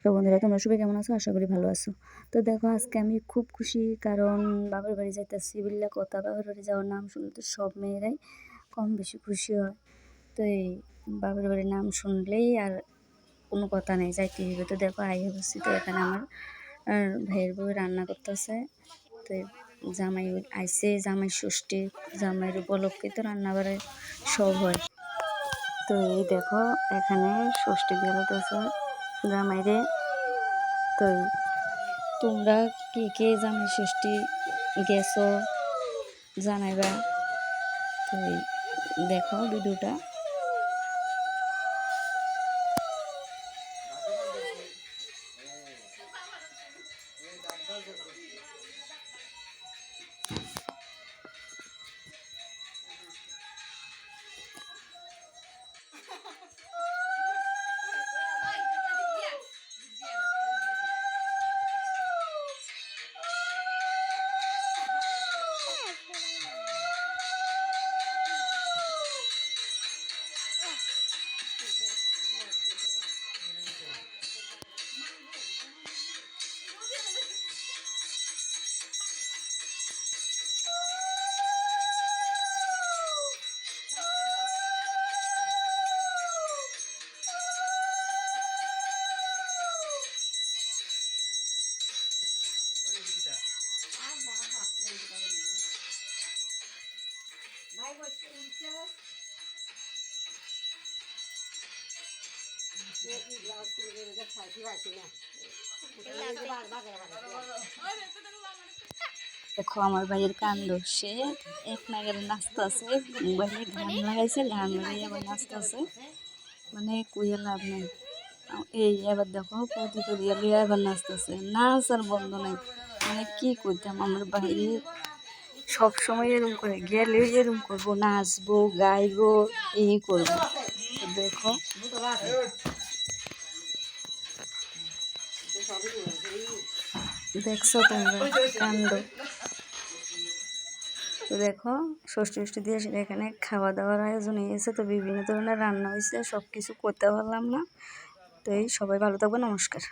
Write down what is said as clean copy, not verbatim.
তো বন্ধুরা, তোমরা সবাই কেমন আছো? আশা করি ভালো আছো। তো দেখো, আজকে আমি খুব খুশি, কারণ বাবার বাড়ি যাইতেছি বললে কথা। বাবার বাড়ি যাওয়ার নাম শুনলে তো সব মেয়েরাই কম বেশি খুশি হয়। তো এই বাবার বাড়ির নাম শুনলেই আর কোনো কথা নেই, যাইতে হবে। তো দেখো, আইয়া বসছি। তো এখানে আমার ভাইয়ের বউ রান্না করতেছে। তো জামাই আইসে, জামাই ষষ্ঠী, জামাইয়ের উপলক্ষে তো রান্না বাড়ে সব হয়। তো এই দেখো, এখানে ষষ্ঠী দিয়ে হইতেছে জামাইরে। তো তোমরা কে কে জামাই ষষ্ঠী গেছো জানাইবা। তো দেখো ভিডিওটা। দেখো আমার ভাইয়ের কাণ্ড, সে এক নাগারে নাচতে আছে, মোবাইলে গান লাগাইছে, গান লাগাই আবার নাচতে আছে। মানে কুইয়া লাভ নেই। এই এবার দেখো পদি করিয়া লিয়া এবার নাচতেছে, নাচ আর বন্ধ নাই। মানে কি করতাম, আমার বাইরে সবসময় এরকম করে, গেলে এরকম করবো, নাচবো গাইবো, এই করবো। দেখো দেখছো তোমরা কাণ্ড। তো দেখো, ষষ্ঠী ষষ্ঠী দিয়ে সেটা এখানে খাওয়া দাওয়ার আয়োজন হয়েছে। তো বিভিন্ন ধরনের রান্না হয়েছে, সব কিছু করতে পারলাম না। তো এই সবাই ভালো থাকবে, নমস্কার।